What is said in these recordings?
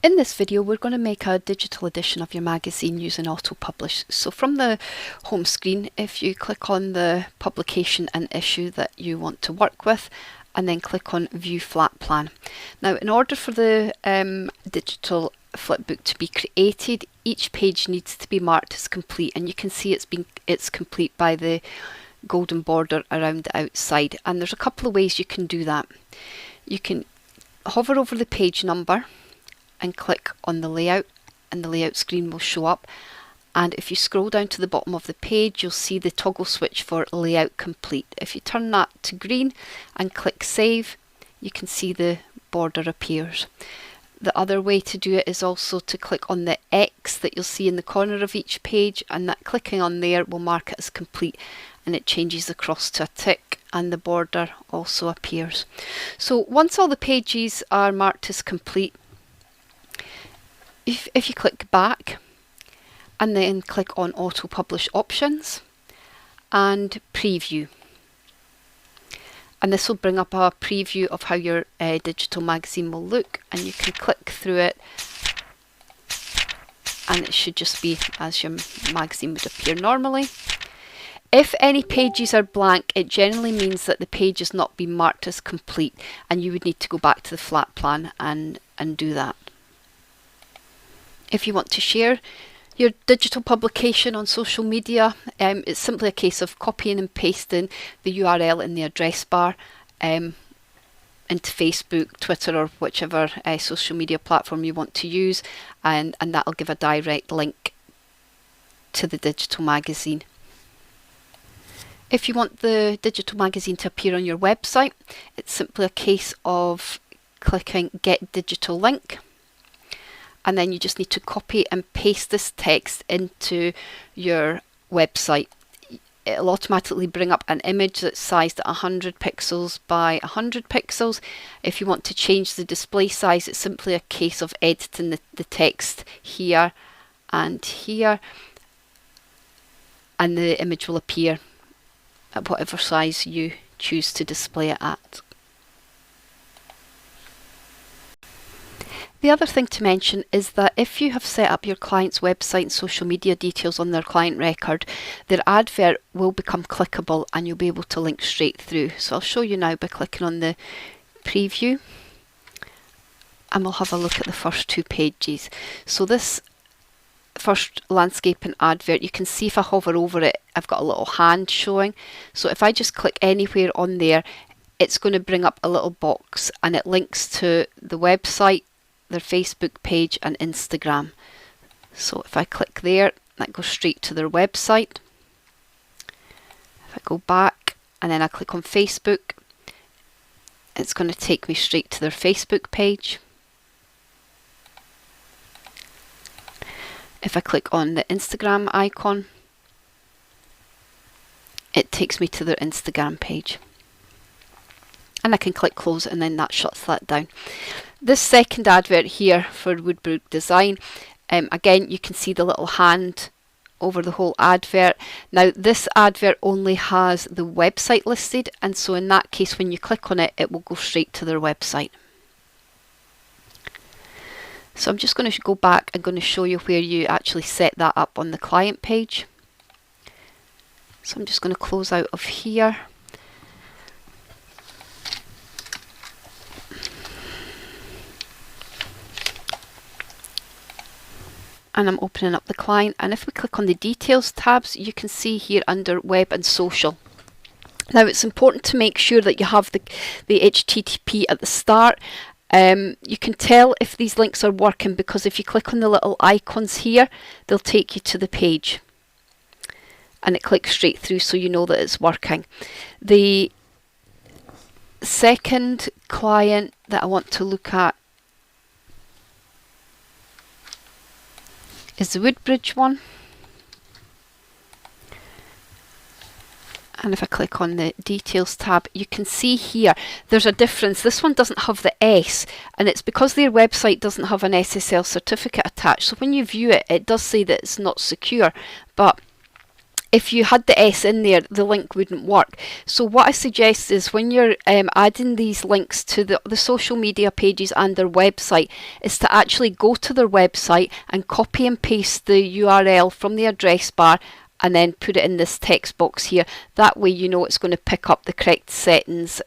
In this video, we're going to make a digital edition of your magazine using AutoPublish. So from the home screen, if you click on the publication and issue that you want to work with, and then click on View Flat Plan. Now, in order for the digital flipbook to be created, each page needs to be marked as complete, and you can see it's complete by the golden border around the outside. And there's a couple of ways you can do that. You can hover over the page number and click on the layout, and the layout screen will show up. And if you scroll down to the bottom of the page, you'll see the toggle switch for layout complete. If you turn that to green and click save, you can see the border appears. The other way to do it is also to click on the X that you'll see in the corner of each page, and that clicking on there will mark it as complete, and it changes across to a tick, and the border also appears. So once all the pages are marked as complete, if you click back and then click on Auto Publish Options and Preview, and this will bring up a preview of how your digital magazine will look, and you can click through it and it should just be as your magazine would appear normally. If any pages are blank, it generally means that the page has not been marked as complete, and you would need to go back to the flat plan and do that. If you want to share your digital publication on social media, it's simply a case of copying and pasting the URL in the address bar into Facebook, Twitter, or whichever social media platform you want to use, and that'll give a direct link to the digital magazine. If you want the digital magazine to appear on your website, it's simply a case of clicking Get Digital Link, and then you just need to copy and paste this text into your website. It'll automatically bring up an image that's sized at 100 pixels by 100 pixels. If you want to change the display size, it's simply a case of editing the text here and here, and the image will appear at whatever size you choose to display it at. The other thing to mention is that if you have set up your client's website and social media details on their client record, their advert will become clickable and you'll be able to link straight through. So I'll show you now by clicking on the preview, and we'll have a look at the first two pages. So this first landscape and advert, you can see if I hover over it, I've got a little hand showing. So if I just click anywhere on there, it's going to bring up a little box, and it links to the website, their Facebook page and Instagram. So if I click there, that goes straight to their website. If I go back and then I click on Facebook, it's going to take me straight to their Facebook page. If I click on the Instagram icon, it takes me to their Instagram page. And I can click close, and then that shuts that down. This second advert here for Woodbrook Design, again you can see the little hand over the whole advert. Now this advert only has the website listed, and so in that case when you click on it, it will go straight to their website. So I'm just going to go back and going to show you where you actually set that up on the client page. So I'm just going to close out of here. And I'm opening up the client, and if we click on the details tabs, you can see here under web and social. Now it's important to make sure that you have the HTTP at the start. You can tell if these links are working because if you click on the little icons here, they'll take you to the page, and it clicks straight through, so you know that it's working. The second client that I want to look at is the Woodbridge one, and if I click on the details tab, you can see here there's a difference. This one doesn't have the S, and it's because their website doesn't have an SSL certificate attached. So when you view it, it does say that it's not secure, but if you had the S in there, the link wouldn't work. So what I suggest is when you're adding these links to the social media pages and their website, is to actually go to their website and copy and paste the URL from the address bar and then put it in this text box here. That way you know it's going to pick up the correct settings.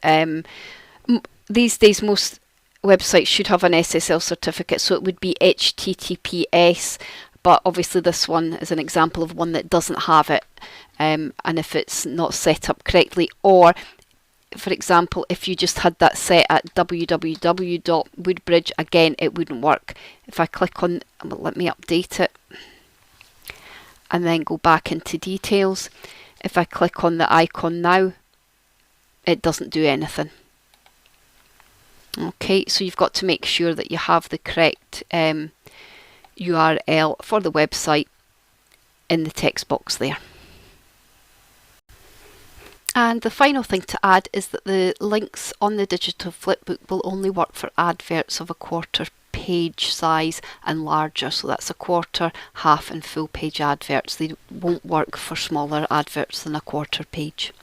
These days most websites should have an SSL certificate, so it would be HTTPS, but obviously this one is an example of one that doesn't have it, and if it's not set up correctly, or for example if you just had that set at www.woodbridge, again it wouldn't work. If I click on, well, let me update it and then go back into details. If I click on the icon now, it doesn't do anything. Okay, so you've got to make sure that you have the correct URL for the website in the text box there. And the final thing to add is that the links on the digital flipbook will only work for adverts of a quarter page size and larger, so that's a quarter, half and full page adverts. They won't work for smaller adverts than a quarter page.